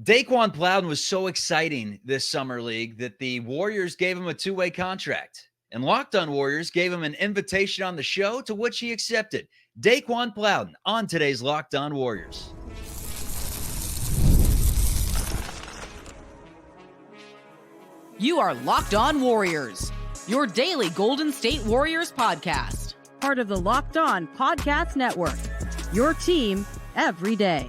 Daeqwon Plowden was so exciting this summer league that the Warriors gave him a two-way contract. And Locked On Warriors gave him an invitation on the show, to which he accepted. Daeqwon Plowden on today's Locked On Warriors. You are Locked On Warriors, your daily Golden State Warriors podcast. Part of the Locked On Podcast Network, your team every day.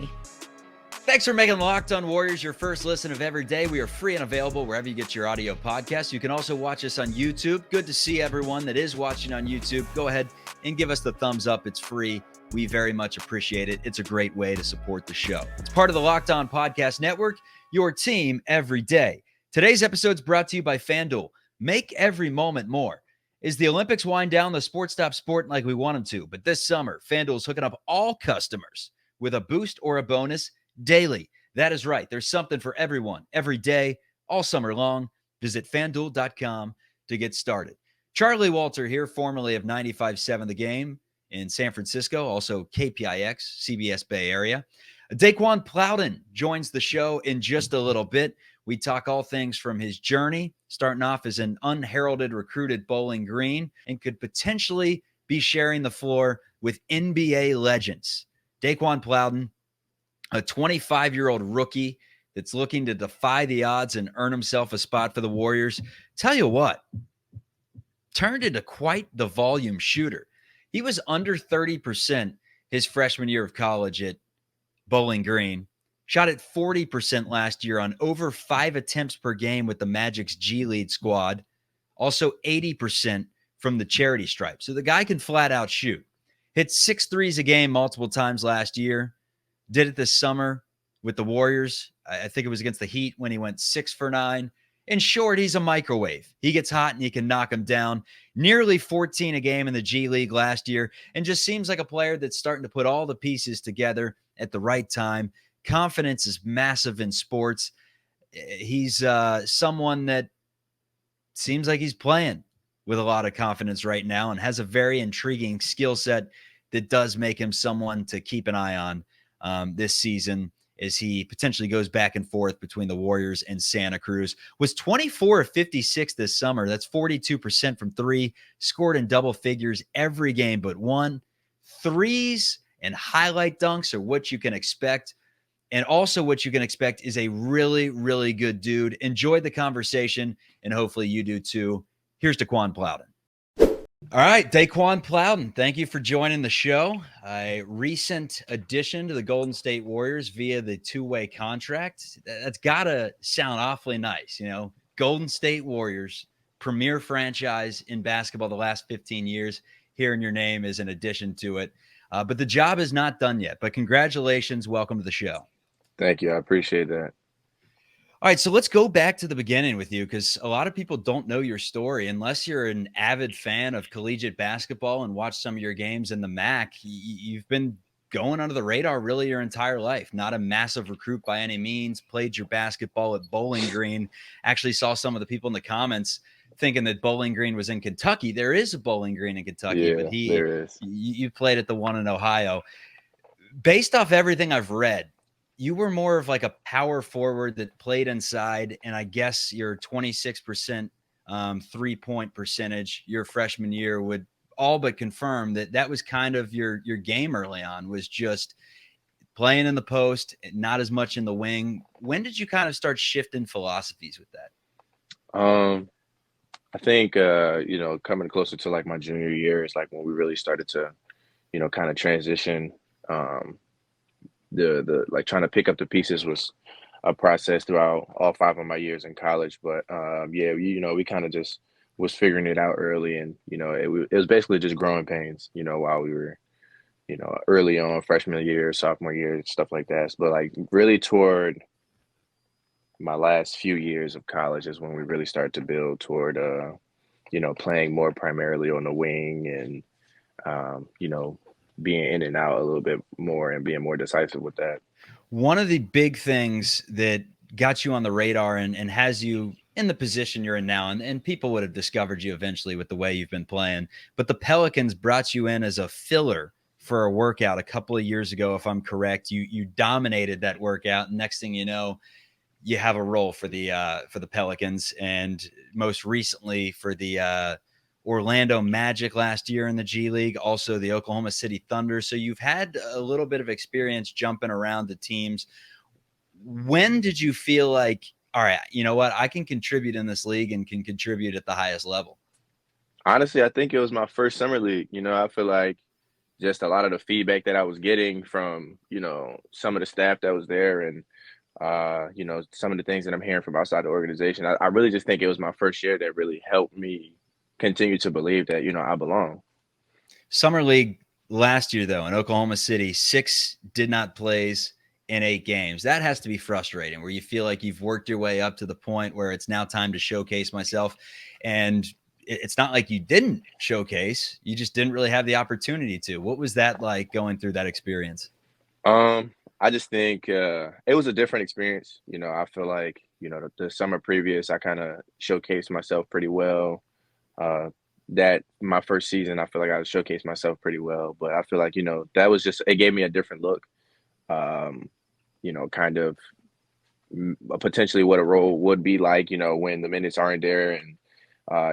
Thanks for making Locked On Warriors your first listen of every day. We are free and available wherever you get your audio podcasts. You can also watch us on YouTube. Good to see everyone that is watching on YouTube. Go ahead and give us the thumbs up. It's free. We very much appreciate it. It's a great way to support the show. It's part of the Locked On Podcast Network, your team every day. Today's episode is brought to you by FanDuel. Make every moment more. As the Olympics wind down, the sports stop sporting like we want them to. But this summer, FanDuel is hooking up all customers with a boost or a bonus daily. That is right. There's something for everyone, every day, all summer long. Visit FanDuel.com to get started. Charlie Walter here, formerly of 95.7 The Game in San Francisco, also KPIX, CBS Bay Area. Daeqwon Plowden joins the show in just a little bit. We talk all things from his journey, starting off as an unheralded recruit at Bowling Green, and could potentially be sharing the floor with NBA legends. Daeqwon Plowden, a 25-year-old rookie that's looking to defy the odds and earn himself a spot for the Warriors. Tell you what, turned into quite the volume shooter. He was under 30% his freshman year of college at Bowling Green. Shot at 40% last year on over 5 attempts per game with the Magic's G League squad. Also 80% from the charity stripe. So the guy can flat out shoot. Hit 6 threes a game multiple times last year. Did it this summer with the Warriors. I think it was against the Heat when he went 6 for 9. In short, he's a microwave. He gets hot and you can knock him down. Nearly 14 a game in the G League last year, and just seems like a player that's starting to put all the pieces together at the right time. Confidence is massive in sports. He's someone that seems like he's playing with a lot of confidence right now and has a very intriguing skill set that does make him someone to keep an eye on this season as he potentially goes back and forth between the Warriors and Santa Cruz. Was 24 of 56 this summer. That's 42% from three. Scored in double figures every game but one. Threes and highlight dunks are what you can expect. And also what you can expect is a really, really good dude. Enjoyed the conversation, and hopefully you do too. Here's Daeqwon Plowden. All right, Daeqwon Plowden, thank you for joining the show. A recent addition to the Golden State Warriors via the two-way contract. That's got to sound awfully nice, you know. Golden State Warriors, premier franchise in basketball the last 15 years. Hearing your name is an addition to it. But the job is not done yet. But congratulations. Welcome to the show. Thank you. I appreciate that. All right, so let's go back to the beginning with you, because a lot of people don't know your story. Unless you're an avid fan of collegiate basketball and watch some of your games in the MAC, you've been going under the radar really your entire life. Not a massive recruit by any means. Played your basketball at Bowling Green. Actually saw some of the people in the comments thinking that Bowling Green was in Kentucky. There is a Bowling Green in Kentucky, but there is. You played at the one in Ohio. Based off everything I've read, you were more of like a power forward that played inside, and I guess your 26% three-point percentage your freshman year would all but confirm that was kind of your game early on, was just playing in the post, not as much in the wing. When did you kind of start shifting philosophies with that? I think, coming closer to like my junior year is like when we really started to, kind of transition. The trying to pick up the pieces was a process throughout all 5 of my years in college. But we kind of just was figuring it out early, and it was basically just growing pains, while we were, early on freshman year, sophomore year, stuff like that. But like really toward my last few years of college is when we really started to build toward, playing more primarily on the wing and, being in and out a little bit more and being more decisive with that. One of the big things that got you on the radar and has you in the position you're in now, and people would have discovered you eventually with the way you've been playing, but the Pelicans brought you in as a filler for a workout a couple of years ago, if I'm correct. You dominated that workout. Next thing you know, you have a role for the Pelicans, and most recently for the Orlando Magic last year in the G League, also the Oklahoma City Thunder. So you've had a little bit of experience jumping around the teams. When did you feel like, all right, you know what, I can contribute in this league and can contribute at the highest level? Honestly, I think it was my first summer league. I feel like just a lot of the feedback that I was getting from, some of the staff that was there and, some of the things that I'm hearing from outside the organization. I really just think it was my first year that really helped me continue to believe that, I belong. Summer league last year, though, in Oklahoma City, 6 did not plays in 8 games. That has to be frustrating, where you feel like you've worked your way up to the point where it's now time to showcase myself. And it's not like you didn't showcase, you just didn't really have the opportunity to. What was that like going through that experience? I just think it was a different experience. I feel like, the summer previous, I kind of showcased myself pretty well. That my first season, I feel like I showcased myself pretty well. But I feel like, that was just, it gave me a different look. Kind of potentially what a role would be like, when the minutes aren't there and,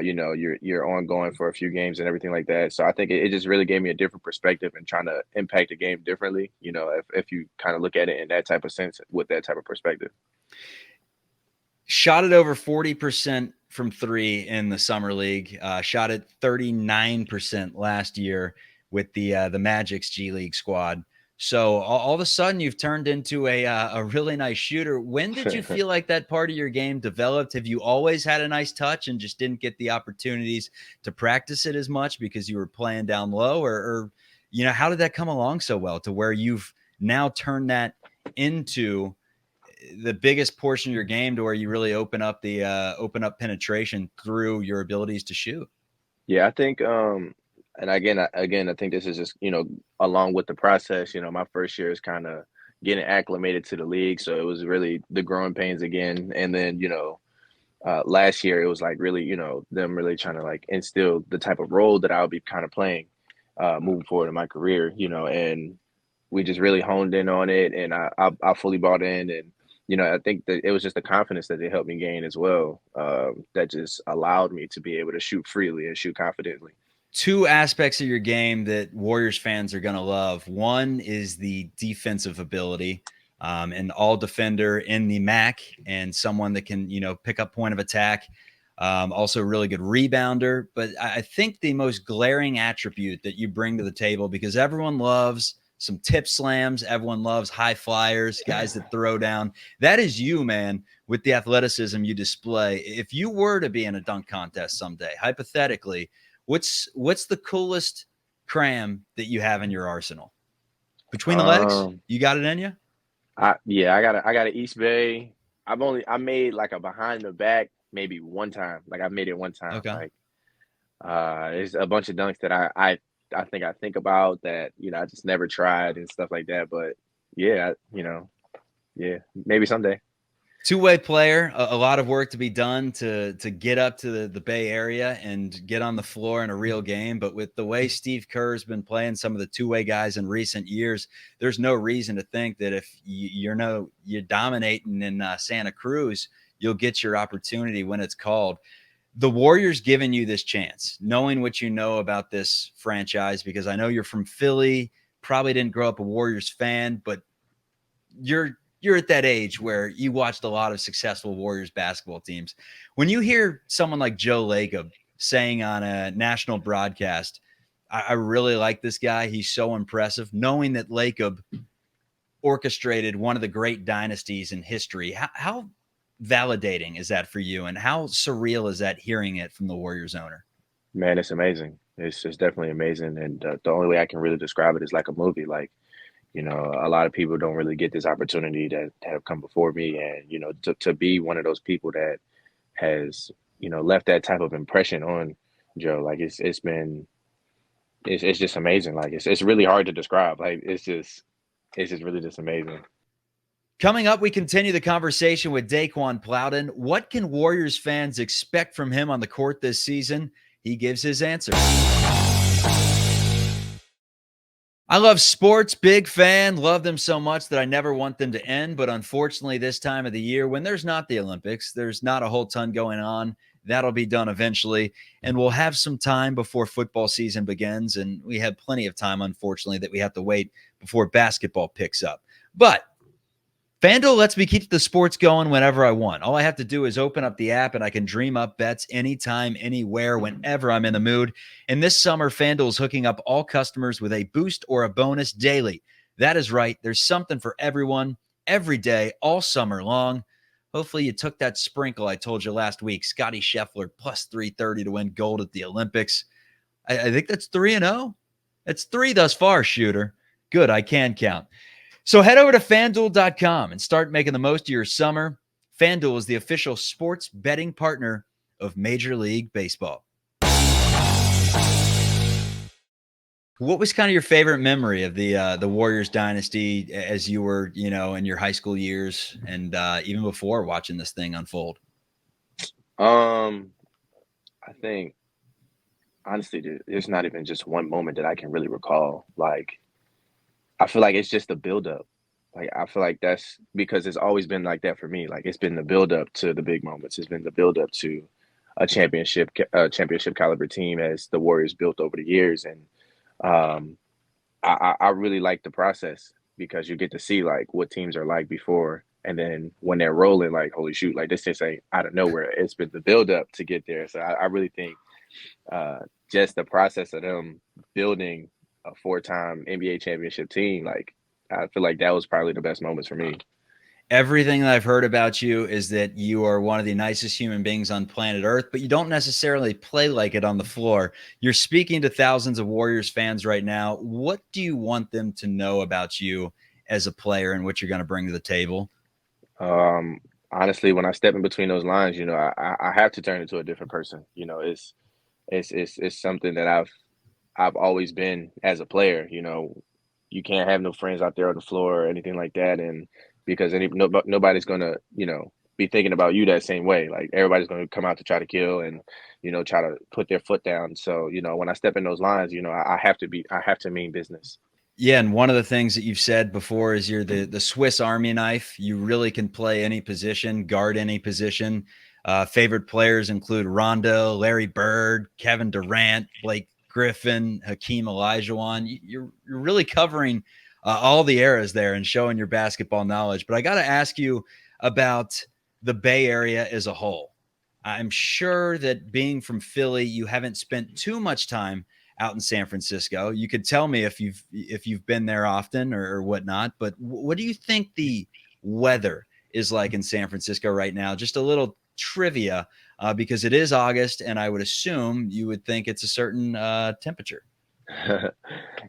you're ongoing for a few games and everything like that. So I think it just really gave me a different perspective and trying to impact the game differently, if you kind of look at it in that type of sense with that type of perspective. Shot it over 40% from 3 in the summer league. Shot it 39% last year with the Magic's G League squad. So all of a sudden you've turned into a really nice shooter. When did you feel like that part of your game developed? Have you always had a nice touch and just didn't get the opportunities to practice it as much because you were playing down low, or how did that come along so well to where you've now turned that into the biggest portion of your game to where you really open up penetration through your abilities to shoot? Yeah, I think, and again, I think this is just, along with the process, my first year is kind of getting acclimated to the league. So it was really the growing pains again. And then, last year it was like really, them really trying to like instill the type of role that I'll be kind of playing moving forward in my career, and we just really honed in on it, and I fully bought in. And, I think that it was just the confidence that they helped me gain as well, that just allowed me to be able to shoot freely and shoot confidently. 2 aspects of your game that Warriors fans are going to love. One is the defensive ability, an all defender in the MAC and someone that can, pick up point of attack. Also a really good rebounder. But I think the most glaring attribute that you bring to the table, because everyone loves some tip slams, everyone loves high flyers, guys that throw down. That is you, man, with the athleticism you display. If you were to be in a dunk contest someday, hypothetically, what's the coolest cram that you have in your arsenal? Between the legs, you got it in you? I got an East Bay. I made like a behind the back maybe one time. Like I made it one time. Okay. Like there's a bunch of dunks that I think about that, I just never tried and stuff like that. But yeah, maybe someday. Two-way player, a lot of work to be done to get up to the Bay Area and get on the floor in a real game. But with the way Steve Kerr's been playing some of the two-way guys in recent years, there's no reason to think that if you're dominating in Santa Cruz, you'll get your opportunity when it's called. The Warriors giving you this chance, knowing what you know about this franchise, because I know you're from Philly, probably didn't grow up a Warriors fan, but you're at that age where you watched a lot of successful Warriors basketball teams. When you hear someone like Joe Lacob saying on a national broadcast, I really like this guy, he's so impressive, knowing that Lacob orchestrated one of the great dynasties in history, how validating is that for you, and how surreal is that hearing it from the Warriors owner? Man, it's amazing. It's just definitely amazing. And the only way I can really describe it is like a movie. Like, a lot of people don't really get this opportunity that have come before me. And, to be one of those people that has, left that type of impression on Joe, like it's just amazing. Like it's really hard to describe. Like it's just really just amazing. Coming up, we continue the conversation with Daeqwon Plowden. What can Warriors fans expect from him on the court this season? He gives his answer. I love sports, big fan, love them so much that I never want them to end. But unfortunately, this time of the year, when there's not the Olympics, there's not a whole ton going on. That'll be done eventually. And we'll have some time before football season begins. And we have plenty of time, unfortunately, that we have to wait before basketball picks up. But FanDuel lets me keep the sports going whenever I want. All I have to do is open up the app and I can dream up bets anytime, anywhere, whenever I'm in the mood. And this summer, FanDuel is hooking up all customers with a boost or a bonus daily. That is right. There's something for everyone, every day, all summer long. Hopefully, you took that sprinkle I told you last week. Scotty Scheffler plus 330 to win gold at the Olympics. I think that's 3-0. It's 3 thus far, shooter. Good, I can count. So head over to FanDuel.com and start making the most of your summer. FanDuel is the official sports betting partner of Major League Baseball. What was kind of your favorite memory of the Warriors dynasty as you were, in your high school years and even before watching this thing unfold? I think honestly, there's not even just one moment that I can really recall. Like, I feel like it's just the buildup. Like, I feel like that's because it's always been like that for me. Like, it's been the buildup to the big moments. It's been the buildup to a championship caliber team as the Warriors built over the years. And um, I really like the process because you get to see like what teams are like before. And then when they're rolling, like, holy shoot, like this just ain't out of nowhere. It's been the buildup to get there. So I really think just the process of them building a 4-time NBA championship team, like I feel like that was probably the best moments for me. Everything that I've heard about you is that you are one of the nicest human beings on planet Earth, but you don't necessarily play like it on the floor. You're speaking to thousands of Warriors fans right now. What do you want them to know about you as a player and what you're going to bring to the table? Um, Honestly, when I step in between those lines, I have to turn into a different person. It's something that I've always been as a player. You can't have no friends out there on the floor or anything like that, and because nobody's gonna be thinking about you that same way. Like everybody's gonna come out to try to kill and try to put their foot down. So when I step in those lines, I have to mean business. Yeah, and one of the things that you've said before is you're the Swiss Army knife. You really can play any position, guard any position. Favorite players include Rondo, Larry Bird, Kevin Durant, Blake Griffin, Hakeem Olajuwon. You're really covering all the eras there and showing your basketball knowledge. But I got to ask you about the Bay Area as a whole. I'm sure that being from Philly, you haven't spent too much time out in San Francisco. You could tell me if you've been there often or whatnot. But what do you think the weather is like in San Francisco right now? Just a little trivia, because it is August, and I would assume you would think it's a certain temperature.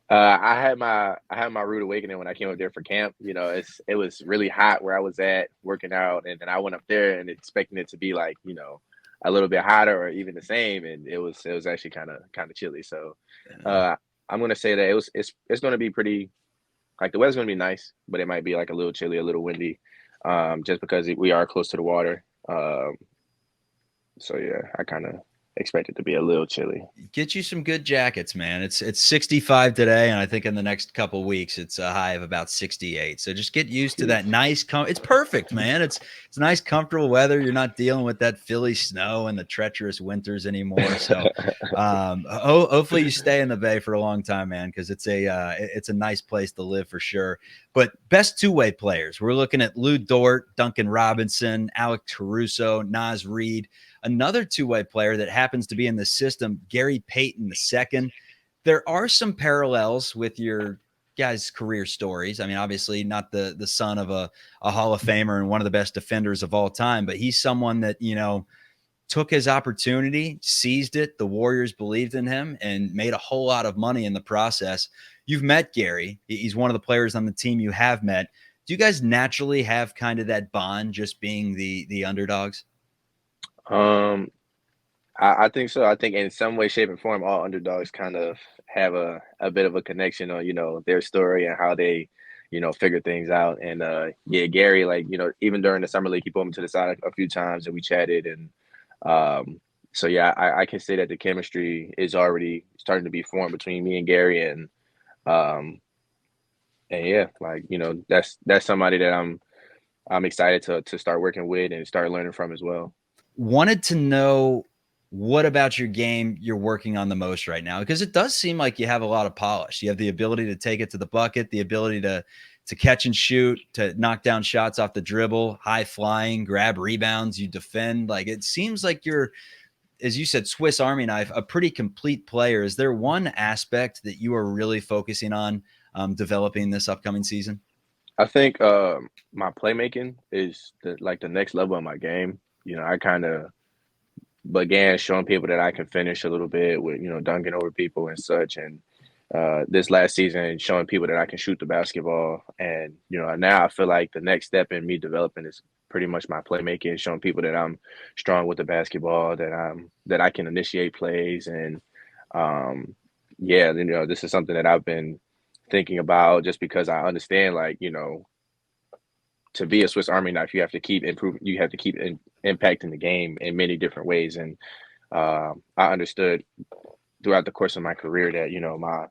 I had my rude awakening when I came up there for camp. It was really hot where I was at working out, and then I went up there and expecting it to be like a little bit hotter or even the same, and it was actually kind of chilly. So I'm gonna say that it's gonna be pretty, like the weather's gonna be nice, but it might be like a little chilly, a little windy, just because we are close to the water. So yeah, I kind of expect it to be a little chilly. Get you some good jackets, man. It's 65 today, and I think in the next couple weeks it's a high of about 68. So just get used to that nice. It's perfect, man. It's nice, comfortable weather. You're not dealing with that Philly snow and the treacherous winters anymore. So hopefully you stay in the Bay for a long time, man, because it's a nice place to live for sure. But best two-way players, we're looking at Lou Dort, Duncan Robinson, Alex Caruso, Naz Reid. Another two-way player that happens to be in the system, Gary Payton II. There are some parallels with your guys' career stories. I mean, obviously not the son of a Hall of Famer and one of the best defenders of all time, but he's someone that, took his opportunity, seized it. The Warriors believed in him and made a whole lot of money in the process. You've met Gary. He's one of the players on the team you have met. Do you guys naturally have kind of that bond just being the underdogs? I think so. I think in some way, shape, and form, all underdogs kind of have a bit of a connection on, their story and how they, figure things out. And yeah, Gary, like, even during the summer league, he pulled me to the side a few times and we chatted. And so yeah, I can say that the chemistry is already starting to be formed between me and Gary. And And yeah, like, that's somebody that I'm excited to start working with and start learning from as well. Wanted to know what about your game you're working on the most right now? Because it does seem like you have a lot of polish. You have the ability to take it to the bucket, the ability to catch and shoot, to knock down shots off the dribble, high flying, grab rebounds, you defend. Like it seems like you're, as you said, Swiss Army knife, a pretty complete player. Is there one aspect that you are really focusing on developing this upcoming season? I think my playmaking is the next level of my game. I kind of began showing people that I can finish a little bit with, dunking over people and such. And this last season, showing people that I can shoot the basketball. And, now I feel like the next step in me developing is pretty much my playmaking, showing people that I'm strong with the basketball, that I can initiate plays. And yeah, this is something that I've been thinking about just because I understand, like, to be a Swiss Army knife, you have to keep improving. You have to keep impacting the game in many different ways. And I understood throughout the course of my career that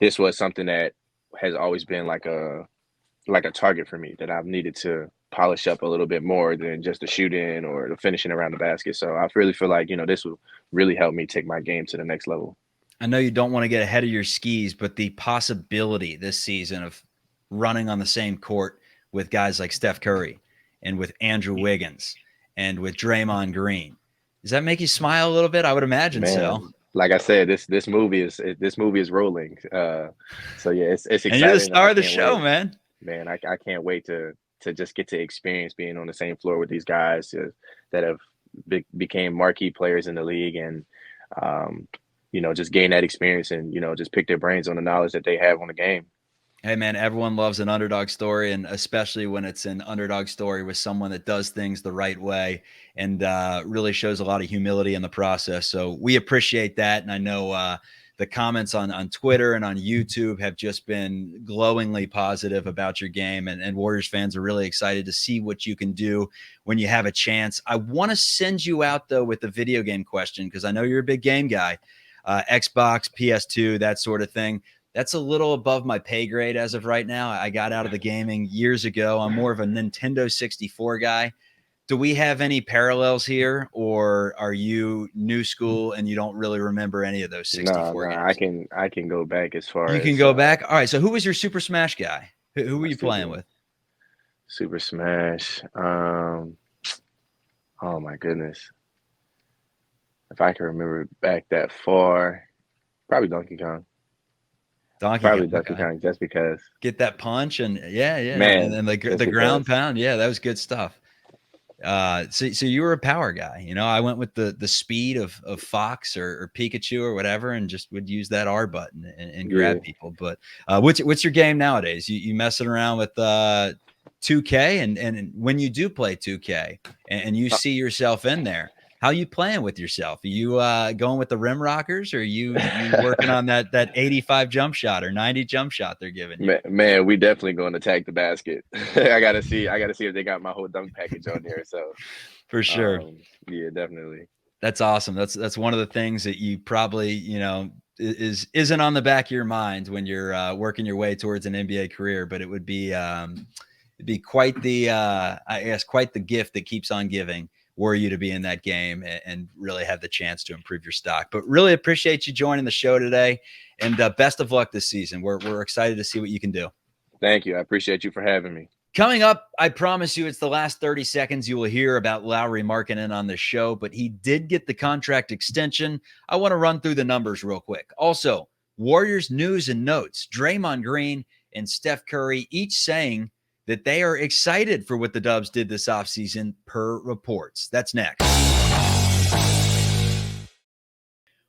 this was something that has always been like a target for me, that I've needed to polish up a little bit more than just the shooting or the finishing around the basket. So I really feel like this will really help me take my game to the next level. I know you don't want to get ahead of your skis, but the possibility this season of running on the same court with guys like Steph Curry and with Andrew Wiggins and with Draymond Green, does that make you smile a little bit? I would imagine so. Man, like I said, this movie is rolling. So yeah, it's exciting. And you're the star of the can't show, wait. man. Man, I can't wait to just get to experience being on the same floor with these guys that have became marquee players in the league, and just gain that experience and just pick their brains on the knowledge that they have on the game. Hey, man, everyone loves an underdog story, and especially when it's an underdog story with someone that does things the right way and really shows a lot of humility in the process. So we appreciate that. And I know the comments on Twitter and on YouTube have just been glowingly positive about your game, and Warriors fans are really excited to see what you can do when you have a chance. I want to send you out, though, with the video game question because I know you're a big game guy. Xbox, PS2, that sort of thing. That's a little above my pay grade as of right now. I got out of the gaming years ago. I'm more of a Nintendo 64 guy. Do we have any parallels here, or are you new school and you don't really remember any of those 64 games? I can go back as far You as can go back. All right. So who was your Super Smash guy? Who were you playing with? Super Smash. Oh my goodness. If I can remember back that far, probably Donkey Kong. Probably Donkey Kong, just because. Get that punch and yeah, Man, and the ground pound. Yeah, that was good stuff. So you were a power guy. I went with the speed of Fox or Pikachu or whatever, and just would use that R button and grab people. But what's your game nowadays? You messing around with 2K, and when you do play 2K and you see yourself in there, how you playing with yourself? Are you going with the rim rockers, or are you working on that 85 jump shot or 90 jump shot they're giving you? Man, we definitely going to attack the basket. I gotta see if they got my whole dunk package on there. So for sure, yeah, definitely. That's awesome. That's one of the things that you probably isn't on the back of your mind when you're working your way towards an NBA career, but it would be it'd be quite the I guess quite the gift that keeps on giving. Were you to be in that game and really have the chance to improve your stock. But really appreciate you joining the show today, and best of luck this season. We're excited to see what you can do. Thank you. I appreciate you for having me. Coming up, I promise you it's the last 30 seconds you will hear about Lauri Markkanen on the show, but he did get the contract extension. I want to run through the numbers real quick. Also, Warriors news and notes. Draymond Green and Steph Curry each saying that they are excited for what the Dubs did this offseason per reports. That's next.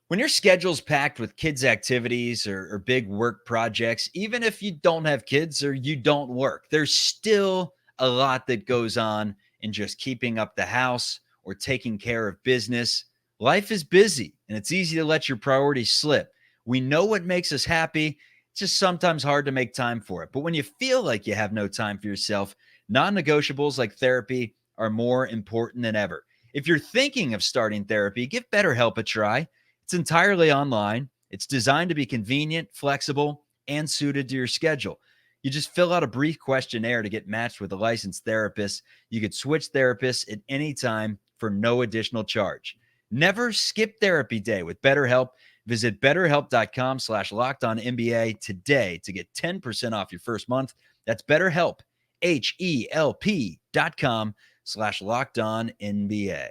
When your schedule's packed with kids' activities or big work projects, even if you don't have kids or you don't work, there's still a lot that goes on in just keeping up the house or taking care of business. Life is busy, and it's easy to let your priorities slip. We know what makes us happy. It's just sometimes hard to make time for it. But when you feel like you have no time for yourself, non-negotiables like therapy are more important than ever. If you're thinking of starting therapy, give BetterHelp a try. It's entirely online. It's designed to be convenient, flexible, and suited to your schedule. You just fill out a brief questionnaire to get matched with a licensed therapist. You could switch therapists at any time for no additional charge. Never skip therapy day with BetterHelp. Visit betterhelp.com/lockedonnba today to get 10% off your first month. That's BetterHelp, HELP.com/lockedonnba.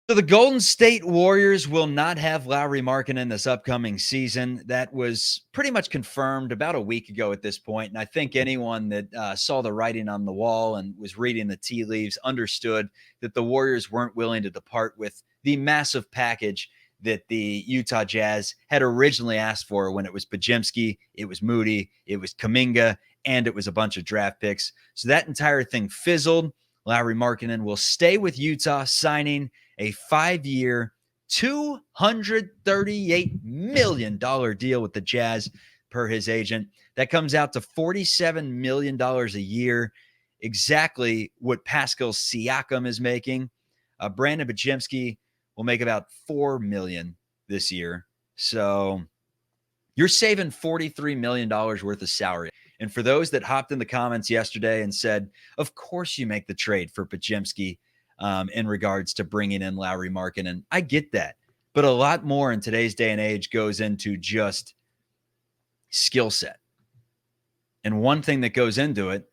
So the Golden State Warriors will not have Lauri Markkanen this upcoming season. That was pretty much confirmed about a week ago at this point. And I think anyone that saw the writing on the wall and was reading the tea leaves understood that the Warriors weren't willing to depart with the massive package that the Utah Jazz had originally asked for when it was Podziemski, it was Moody, it was Kuminga, and it was a bunch of draft picks. So that entire thing fizzled. Lauri Markkanen will stay with Utah, signing a 5-year, $238 million deal with the Jazz per his agent. That comes out to $47 million a year, exactly what Pascal Siakam is making. Brandon Podziemski will make about $4 million this year. So you're saving $43 million worth of salary. And for those that hopped in the comments yesterday and said, of course you make the trade for Podziemski in regards to bringing in Lauri Markkanen, I get that. But a lot more in today's day and age goes into just skill set. And one thing that goes into it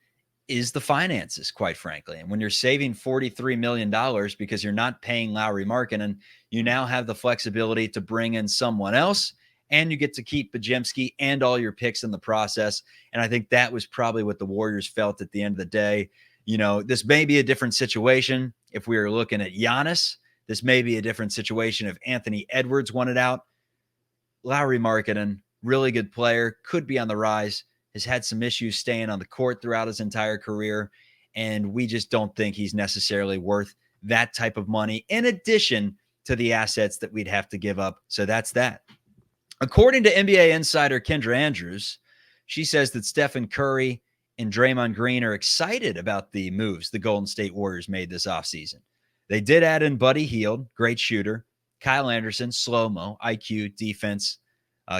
is the finances, quite frankly. And when you're saving $43 million because you're not paying Lauri Markkanen, you now have the flexibility to bring in someone else, and you get to keep Podziemski and all your picks in the process. And I think that was probably what the Warriors felt at the end of the day. You know, this may be a different situation if we were looking at Giannis. This may be a different situation if Anthony Edwards wanted out. Lauri Markkanen, really good player, could be on the rise, has had some issues staying on the court throughout his entire career, and we just don't think he's necessarily worth that type of money in addition to the assets that we'd have to give up. So that's that. According to NBA insider Kendra Andrews, she says that Stephen Curry and Draymond Green are excited about the moves the Golden State Warriors made this offseason. They did add in Buddy Hield, great shooter, Kyle Anderson, slow-mo, IQ, defense,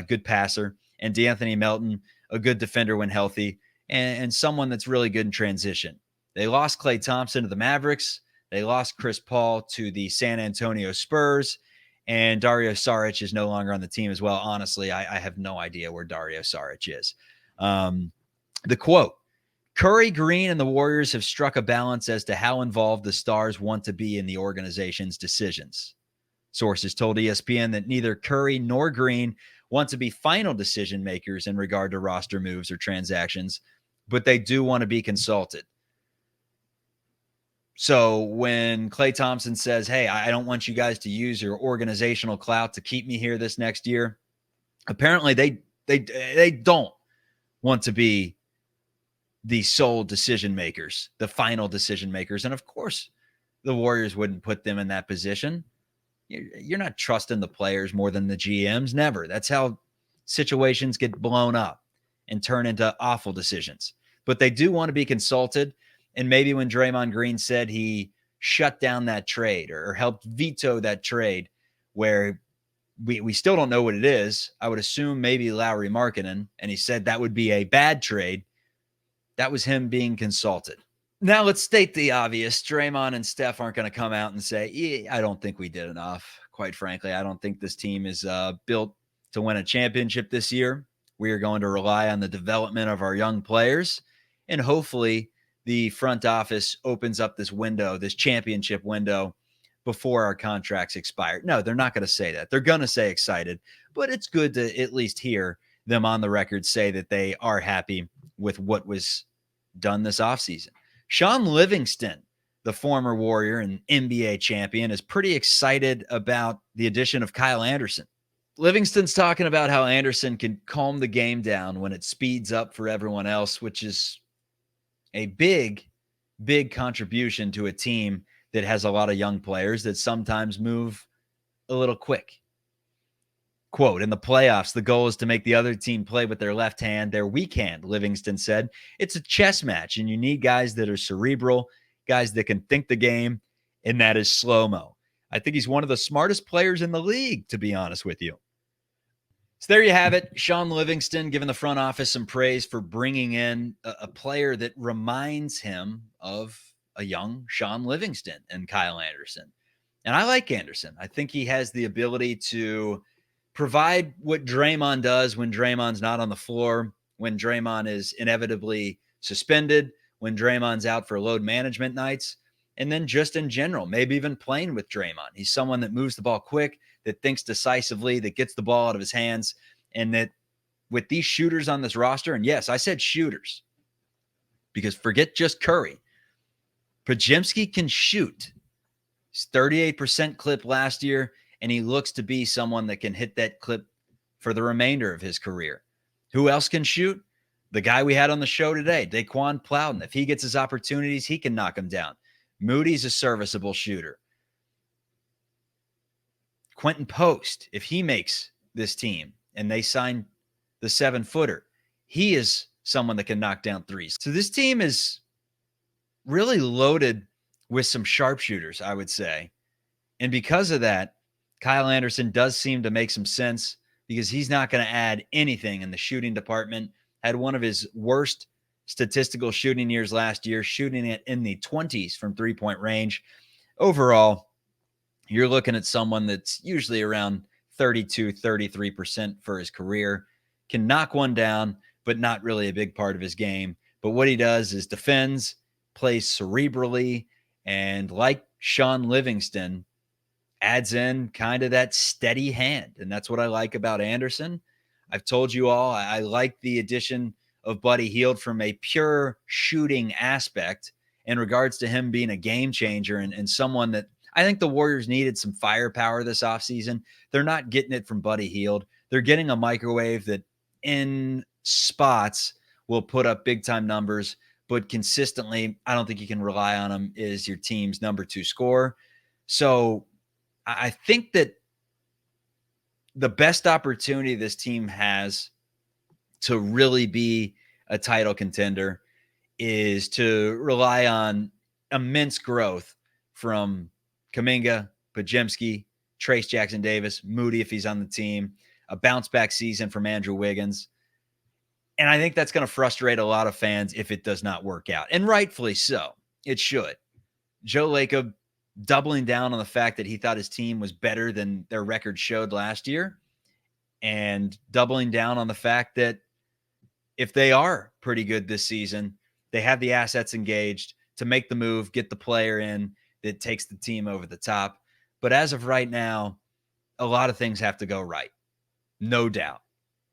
good passer, and DeAnthony Melton, a good defender when healthy, and someone that's really good in transition. They lost Klay Thompson to the Mavericks. They lost Chris Paul to the San Antonio Spurs. And Dario Saric is no longer on the team as well. Honestly, I have no idea where Dario Saric is. The quote, Curry, Green, and the Warriors have struck a balance as to how involved the stars want to be in the organization's decisions. Sources told ESPN that neither Curry nor Green want to be final decision makers in regard to roster moves or transactions, but they do want to be consulted. So when Klay Thompson says, hey, I don't want you guys to use your organizational clout to keep me here this next year, apparently they don't want to be the sole decision makers, the final decision makers. And of course, the Warriors wouldn't put them in that position. You're not trusting the players more than the GMs. Never. That's how situations get blown up and turn into awful decisions. But they do want to be consulted. And maybe when Draymond Green said he shut down that trade or helped veto that trade where we still don't know what it is, I would assume maybe Lauri Markkanen, and he said that would be a bad trade. That was him being consulted. Now let's state the obvious. Draymond and Steph aren't going to come out and say, I don't think we did enough. Quite frankly, I don't think this team is built to win a championship this year. We are going to rely on the development of our young players, and hopefully the front office opens up this window, this championship window, before our contracts expire. No, they're not going to say that. They're going to say excited, but it's good to at least hear them on the record say that they are happy with what was done this offseason. Sean Livingston, the former Warrior and NBA champion, is pretty excited about the addition of Kyle Anderson. Livingston's talking about how Anderson can calm the game down when it speeds up for everyone else, which is a big contribution to a team that has a lot of young players that sometimes move a little quick. Quote, in the playoffs, the goal is to make the other team play with their left hand, their weak hand, Livingston said. It's a chess match, and you need guys that are cerebral, guys that can think the game, and that is slow-mo. I think he's one of the smartest players in the league, to be honest with you. So there you have it. Sean Livingston giving the front office some praise for bringing in a player that reminds him of a young Sean Livingston and Kyle Anderson. And I like Anderson. I think he has the ability to provide what Draymond does when Draymond's not on the floor, when Draymond is inevitably suspended, when Draymond's out for load management nights, and then just in general, maybe even playing with Draymond. He's someone that moves the ball quick, that thinks decisively, that gets the ball out of his hands, and that with these shooters on this roster, and yes, I said shooters, because forget just Curry. Podziemski can shoot. He's 38% clip last year, and he looks to be someone that can hit that clip for the remainder of his career. Who else can shoot? The guy we had on the show today, Daeqwon Plowden. If he gets his opportunities, he can knock them down. Moody's a serviceable shooter. Quentin Post, if he makes this team and they sign the 7-footer, he is someone that can knock down threes. So this team is really loaded with some sharpshooters, I would say. And because of that, Kyle Anderson does seem to make some sense because he's not going to add anything in the shooting department. Had one of his worst statistical shooting years last year, shooting it in the 20s from three-point range. Overall, you're looking at someone that's usually around 32, 33% for his career, can knock one down, but not really a big part of his game. But what he does is defends, plays cerebrally, and like Sean Livingston, adds in kind of that steady hand. And that's what I like about Anderson. I've told you all, I like the addition of Buddy Hield from a pure shooting aspect in regards to him being a game changer and someone that I think the Warriors needed some firepower this offseason. They're not getting it from Buddy Hield. They're getting a microwave that in spots will put up big-time numbers, but consistently, I don't think you can rely on him as your team's number 2 scorer. So I think that the best opportunity this team has to really be a title contender is to rely on immense growth from Kuminga, Podziemski, Trace Jackson-Davis, Moody if he's on the team, a bounce-back season from Andrew Wiggins. And I think that's going to frustrate a lot of fans if it does not work out. And rightfully so. It should. Joe Lacob doubling down on the fact that he thought his team was better than their record showed last year, and doubling down on the fact that if they are pretty good this season, they have the assets engaged to make the move, get the player in that takes the team over the top. But as of right now, a lot of things have to go right. No doubt.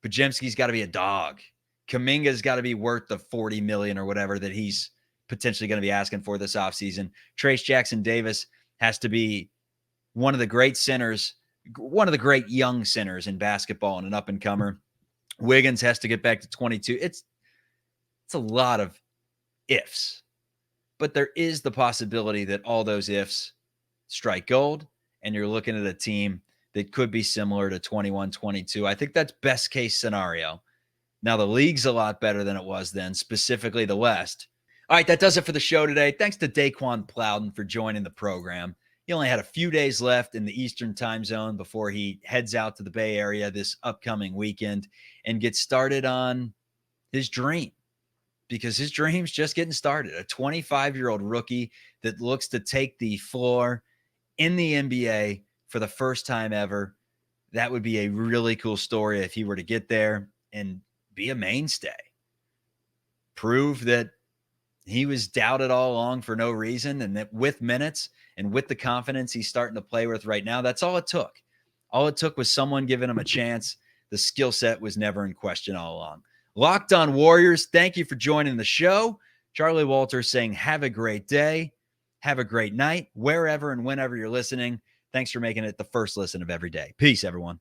Podziemski's got to be a dog. Kuminga's got to be worth the $40 million or whatever that he's potentially going to be asking for this offseason. Trace Jackson-Davis has to be one of the great centers, one of the great young centers in basketball and an up-and-comer. Wiggins has to get back to 22. It's a lot of ifs, but there is the possibility that all those ifs strike gold, and you're looking at a team that could be similar to 21-22. I think that's best case scenario. Now, the league's a lot better than it was then, specifically the West. All right, that does it for the show today. Thanks to Daeqwon Plowden for joining the program. He only had a few days left in the Eastern time zone before he heads out to the Bay Area this upcoming weekend and gets started on his dream, because his dream's just getting started. A 25-year-old rookie that looks to take the floor in the NBA for the first time ever. That would be a really cool story if he were to get there and be a mainstay. Prove that he was doubted all along for no reason, and that with minutes and with the confidence he's starting to play with right now, that's all it took. All it took was someone giving him a chance. The skill set was never in question all along. Locked On Warriors, thank you for joining the show. Charlie Walters saying have a great day. Have a great night, wherever and whenever you're listening. Thanks for making it the first listen of every day. Peace, everyone.